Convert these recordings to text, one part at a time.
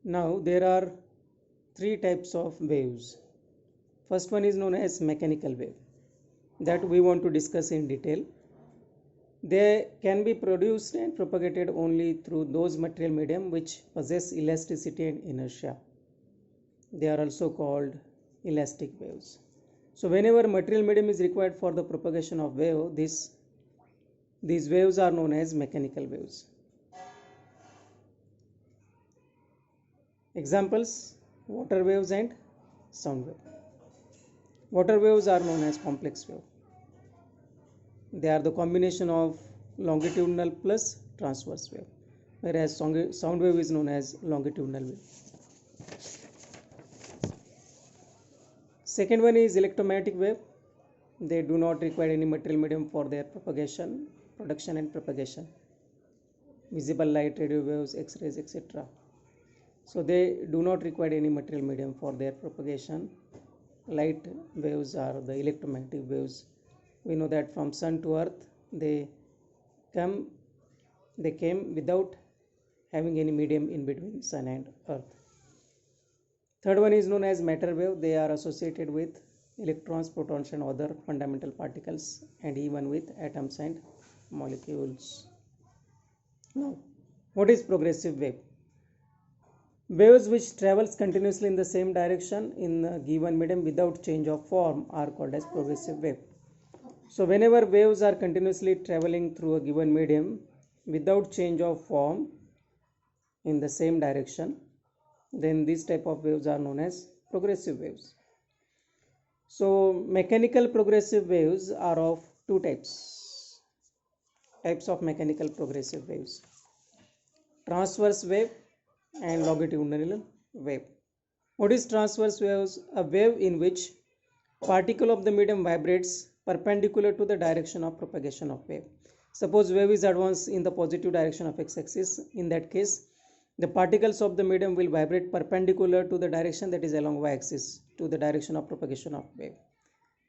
Now there are three types of waves. First one is known as mechanical wave, that we want to discuss in detail. They can be produced and propagated only through those material medium which possess elasticity and inertia. They are also called elastic waves. So whenever material medium is required for the propagation of wave, these waves are known as mechanical waves. Examples: water waves and sound wave. Water waves are known as complex wave. They are the combination of longitudinal plus transverse wave, whereas sound wave is known as longitudinal wave. Second one is electromagnetic wave. They do not require any material medium for their propagation, production and propagation. Visible light, radio waves, X-rays, etc. So they do not require any material medium for their propagation. Light waves are the electromagnetic waves. We know that from sun to earth they came without having any medium in between sun and earth. Third one is known as matter wave. They are associated with electrons, protons and other fundamental particles, and even with atoms and molecules. Now, what is progressive wave? Waves which travels continuously in the same direction in a given medium without change of form are called as progressive wave. So whenever waves are continuously traveling through a given medium without change of form in the same direction, then this type of waves are known as progressive waves. So mechanical progressive waves are of two types of mechanical progressive waves: transverse wave and longitudinal wave. What is transverse waves? A wave in which particle of the medium vibrates perpendicular to the direction of propagation of wave. Suppose wave is advanced in the positive direction of x-axis. In that case, the particles of the medium will vibrate perpendicular to the direction that is along y-axis to the direction of propagation of wave.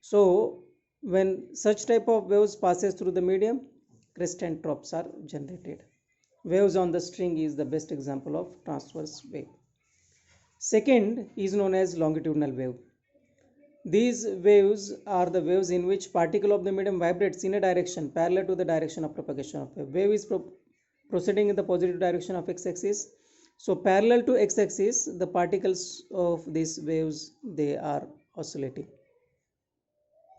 So when such type of waves passes through the medium, crest and troughs are generated. Waves on the string is the best example of transverse wave. Second is known as longitudinal wave. These waves are the waves in which particle of the medium vibrates in a direction parallel to the direction of propagation of wave. Wave is proceeding in the positive direction of x-axis. So parallel to x-axis, the particles of these waves, they are oscillating.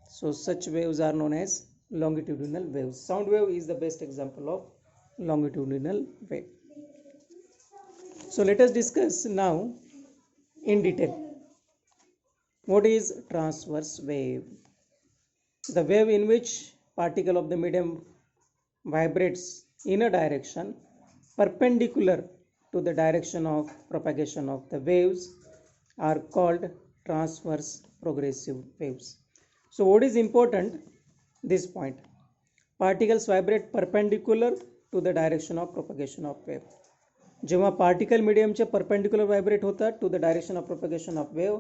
So such waves are known as longitudinal waves. Sound wave is the best example of longitudinal wave. So let us discuss now in detail what is transverse wave. The wave in which particle of the medium vibrates in a direction perpendicular to the direction of propagation of the waves are called transverse progressive waves. So what is important? This point: particles vibrate perpendicular to the direction of propagation of wave. जेव्हा particle मीडियमचे perpendicular vibrate होतात to the direction of propagation of wave,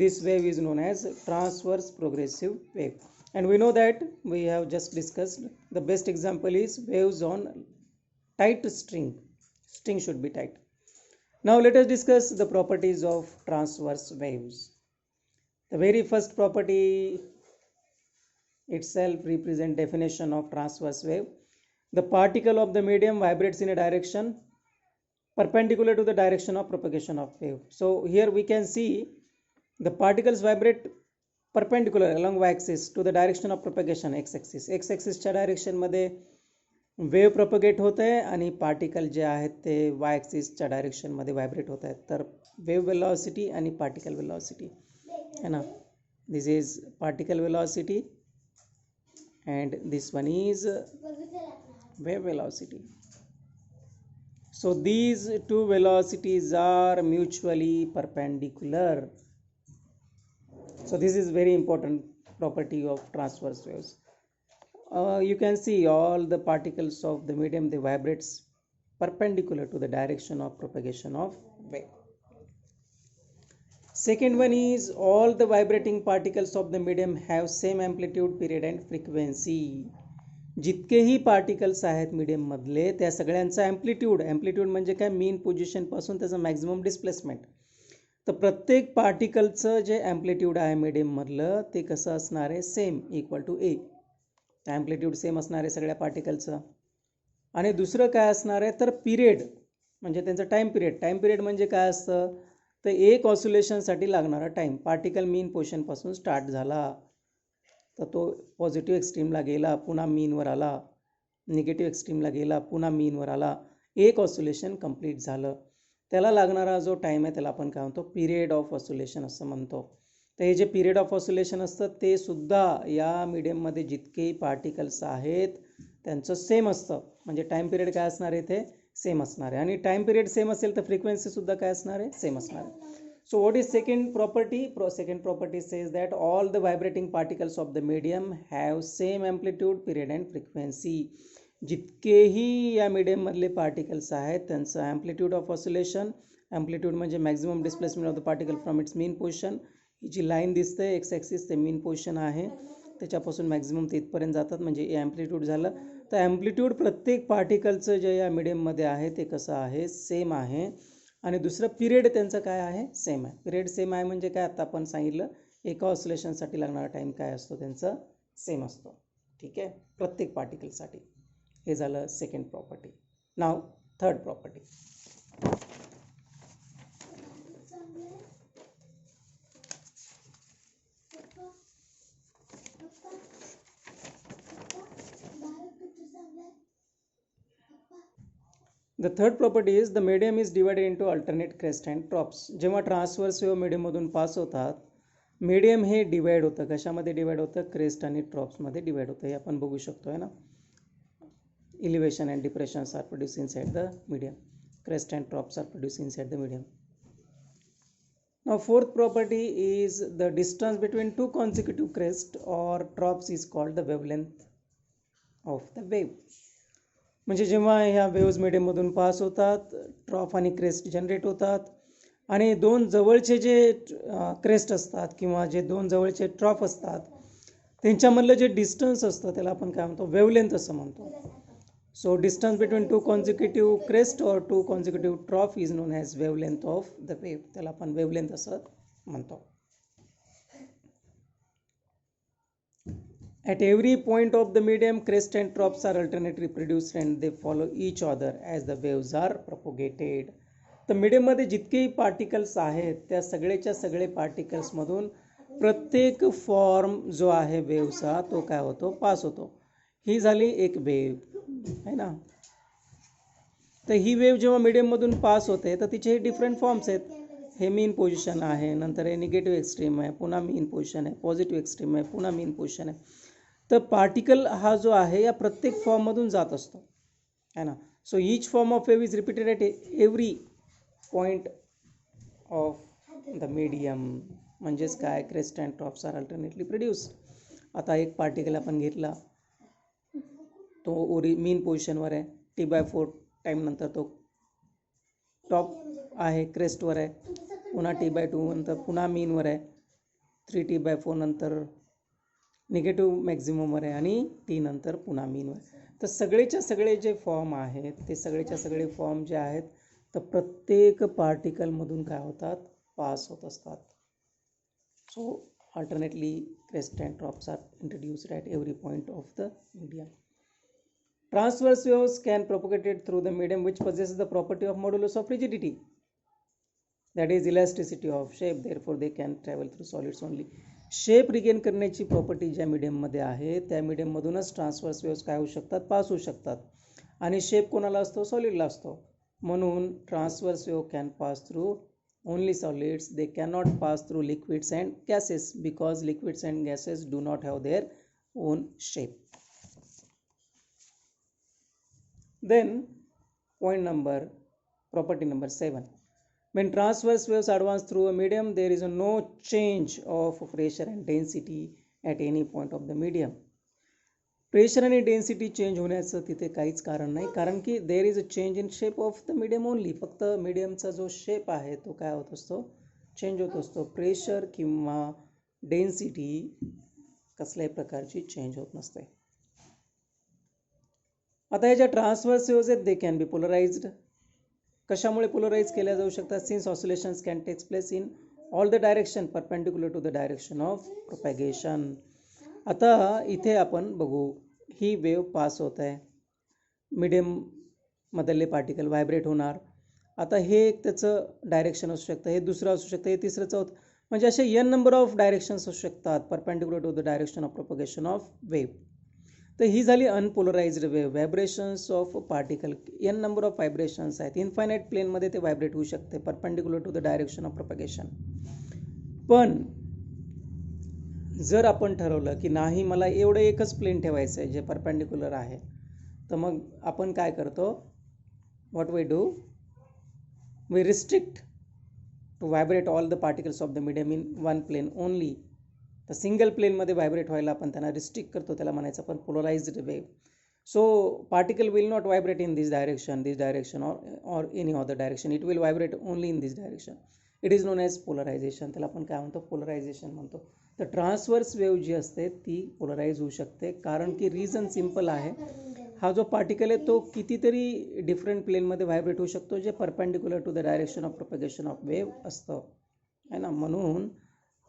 this wave is known as transverse progressive wave. And we know that we have just discussed the best example is waves on tight string. String should be tight. Now let us discuss the properties of transverse waves. The very first property itself represent definition of transverse wave. The particle of the medium vibrates in a direction perpendicular to the direction of propagation of wave. So here we can see the particles vibrate perpendicular along y-axis to the direction of propagation x-axis. x-axisच्या डायरेक्शनमध्ये wave propagate होत आहे आणि particle जे आहेत ते y-axisच्या डायरेक्शनमध्ये vibrate होत आहेत. तर वेव्ह वेलॉसिटी आणि पार्टिकल वेलॉसिटी है ना, this is particle velocity and this one is wave velocity. So these two velocities are mutually perpendicular. So this is very important property of transverse waves. You can see all the particles of the medium, they vibrates perpendicular to the direction of propagation of wave. Second one is all the vibrating particles of the medium have same amplitude, period and frequency. जितकेही particles आहेत मीडियममधले त्या सगळ्यांचा amplitude म्हणजे काय, mean पोझिशनपासून त्याचं maximum displacement. तर प्रत्येक पार्टिकलचं जे ॲम्प्लिट्यूड आहे मीडियममधलं ते कसं असणार आहे, same equal to A. Amplitude same असणार आहे सगळ्या पार्टिकलचं. आणि दुसरं काय असणार आहे तर पिरियड, म्हणजे त्यांचं टाईम पिरियड म्हणजे काय असतं तर एक ऑसिलेशनसाठी लागणारा टाईम. पार्टिकल मीन पोझिशनपासून स्टार्ट झाला तर तो पॉझिटिव्ह एक्स्ट्रीमला गेला, पुन्हा मीनवर आला, निगेटिव्ह एक्स्ट्रीमला गेला, पुन्हा मीनवर आला, एक ऑसिलेशन कंप्लीट झालं. त्याला लागणारा जो टाईम आहे त्याला आपण काय म्हणतो, पिरियड ऑफ ऑसिलेशन असं म्हणतो. तर हे जे पिरियड ऑफ ऑसिलेशन असतं ते सुद्धा या मीडियममध्ये जितकेही पार्टिकल्स आहेत त्यांचं सेम असतं. म्हणजे टाईम पिरियड काय असणार आहे इथे, सेम असणार आहे. आणि टाईम पिरियड सेम असेल तर फ्रिक्वेन्सीसुद्धा काय असणार आहे, सेम असणार आहे. So what is second property? Second property says that all the vibrating particles of the medium have same amplitude, period and frequency. जितकेही या मीडियममधले पार्टिकल्स आहेत त्यांचं ॲम्प्लिट्यूड ऑफ ऑसिलेशन, ॲम्प्लिट्यूड म्हणजे maximum displacement of the particle from its mean position. ही जी line दिसते X axis ते mean position आहे, त्याच्यापासून मॅक्झिमम ते इथपर्यंत जातात म्हणजे ॲम्प्लिट्यूड झालं. तर ॲम्प्लिट्यूड प्रत्येक पार्टिकलचं जे या मीडियममध्ये आहे ते कसं आहे, सेम आहे. आणि दुसरं पिरियड त्यांचं काय आहे, सेम आहे. पिरियड सेम आहे म्हणजे काय, आता आपण सांगितलं एका ऑसिलेशनसाठी लागणारा टाईम काय असतो त्यांचं सेम असतो. ठीक आहे, प्रत्येक पार्टिकलसाठी. हे झालं second property. Now third property. The third property is the medium is divided into alternate crest and troughs. जेव्हा ट्रान्सवर्स वेव्ह मीडियममधून पास होतात, मीडियम हे डिवाइड होतं. कशामध्ये डिवाइड होतं, क्रेस्ट आणि ट्रॉप्समध्ये डिवाइड होतं. हे आपण बघू शकतो आहे ना. Elevation and depressions are produced inside the medium. Crest and troughs are produced inside the medium. Now fourth property is the distance between two consecutive crests or troughs is called the wavelength of the wave. म्हणजे जेव्हा ह्या waves मीडियममधून पास होतात, ट्रॉफ आणि crest generate होतात आणि दोन जवळचे जे crest असतात किंवा जे दोन जवळचे ट्रॉफ असतात त्यांच्यामधलं जे डिस्टन्स असतं त्याला आपण काय म्हणतो, वेवलेंथ असं म्हणतो. So distance between two consecutive crest और two consecutive trough is known as wavelength of the wave. त्याला आपण वेवलेंथ असं म्हणतो. At every point of the medium, crest and troughs are alternately produced and they follow each other as the waves are propagated. तर मीडियममध्ये जितकेही particles आहेत त्या सगळेच्या सगळे पार्टिकल्समधून प्रत्येक form जो आहे वेव्हचा तो काय होतो, पास होतो. ही झाली एक वेव्ह आहे ना. तर ही वेव्ह जेव्हा मीडियममधून पास होते तर तिचे डिफरंट फॉर्म्स आहेत. हे मीन पोझिशन आहे, नंतर हे निगेटिव्ह एक्स्ट्रीम आहे, पुन्हा मीन पोझिशन आहे, पॉझिटिव्ह एक्स्ट्रीम आहे, पुन्हा मीन पोझिशन आहे. तर पार्टिकल हा जो आहे या प्रत्येक फॉर्ममधून जात असतो है ना. So each form of wave is repeated at every point of the medium. म्हणजेच काय, crest and troughs are alternately produce. आता एक पार्टिकल आपण घेतला, तो मीन पोझिशनवर आहे, T/4 टाईमनंतर तो टॉप आहे, क्रेस्टवर आहे, पुन्हा T/2 नंतर पुन्हा मीनवर आहे, 3T/4 नंतर निगेटिव्ह मॅक्झिममवर आहे आणि T नंतर पुन्हा मीनवर. तर सगळेच्या सगळे जे फॉर्म आहेत ते सगळेच्या सगळे फॉर्म जे आहेत तर प्रत्येक पार्टिकलमधून काय होतात, पास होत असतात. So alternately crest and troughs are introduced at every point of the medium. Transverse waves can propagate through the medium which possesses the property of modulus of rigidity, that is elasticity of shape, therefore they can travel through solids only. Shape regain करण्याची property ज्या मीडियममध्ये आहे त्या मीडियममधूनच transverse waves काय होऊ शकतात, पास होऊ शकतात. आणि शेप कोणाला असतो, सॉलिडला असतो. म्हणून transverse wave can pass through only solids. They cannot pass through liquids and gases because liquids and gases do not have their own shape. Then property number 7. When transverse waves advance through a medium, there is no change of pressure and density at any point of the medium. Pressure आणि density change होण्याचं तिथे काहीच कारण नाही, कारण की there is a change in shape of the medium only. फक्त मीडियमचा जो शेप आहे तो काय होत असतो, चेंज होत असतो. प्रेशर किंवा डेन्सिटी कसल्याही प्रकारची चेंज होत नसते. आता ह्या ज्या ट्रान्सव्हर्स वेव्हज आहेत दे कॅन बी पोलराइज्ड. कशामुळे पोलराइज केल्या जाऊ शकतात? Since oscillations can takes place in all the direction perpendicular to the direction of propagation. आता इथे आपण बघू, ही वेव पास होत आहे, मिडियम मधले पार्टिकल व्हायब्रेट होणार. आता हे एक त्याचं डायरेक्शन असू शकतं, हे दुसरं असू शकतं, हे तिसरं चौथं, म्हणजे असे n नंबर ऑफ डायरेक्शन्स असू शकतात perpendicular to the direction of propagation of wave. तर ही झाली unpolarised wave. Vibrations of particle, n number of vibrations आहेत, इन्फायनाईट प्लेनमध्ये ते व्हायब्रेट होऊ शकते perpendicular to the direction of propagation. पण जर आपण ठरवलं की नाही मला एवढं एकच प्लेन ठेवायचं आहे जे परपेंडिक्युलर आहे, तर मग आपण काय करतो, what we do, we restrict to vibrate all the particles of the medium in one plane only. तर सिंगल प्लेनमध्ये व्हायब्रेट व्हायला आपण त्यांना रिस्ट्रिक्ट करतो, त्याला म्हणायचं आपण polarised wave. So particle will not vibrate in this direction or any other direction, it will vibrate only in this direction. It is known as polarisation. त्याला आपण काय म्हणतो, पोलरायझेशन म्हणतो. तर ट्रान्सवर्स वेव जी असते ती पोलराइज होऊ शकते, कारण की रिझन सिम्पल आहे, हा जो पार्टिकल आहे तो कितीतरी डिफरंट प्लेनमध्ये व्हायब्रेट होऊ शकतो जे perpendicular to the direction of propagation of wave असतं, है ना. म्हणून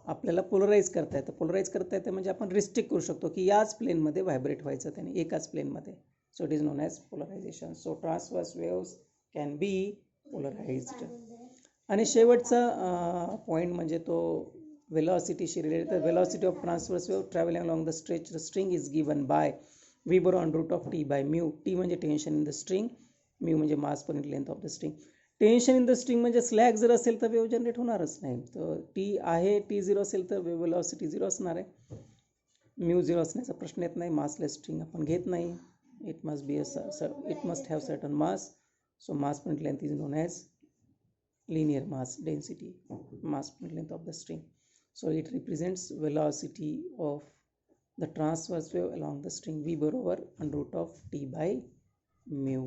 आपल्याला पोलराइज करता येतं. पोलराइज करता येतं म्हणजे आपण रिस्ट्रिक्ट करू शकतो की याच प्लेनमध्ये व्हायब्रेट व्हायचं त्याने, एकाच प्लेनमध्ये. So it is known as polarization. So transverse waves can be polarized. आणि शेवटचा पॉईंट म्हणजे तो वेलॉसिटीशी रिलेटेड. तर velocity of transverse wave travelling along the string is given by v बरोबर on root of T by mu. T म्हणजे tension in the string, mu म्हणजे mass per unit length of the string. Tension in the string म्हणजे slack जर असेल तर wave generate होणारच नाही. तर टी आहे, टी झिरो असेल तर वेव्ह वेलॉसिटी झिरो असणार आहे. म्यू झिरो असण्याचा प्रश्न येत नाही, मासलेस स्ट्रिंग आपण घेत नाही. It must have certain mass. So mass per unit length is known as linear mass density, mass per length of the string. So it represents velocity of the transverse wave along the string v बरोबर under root of t by mu.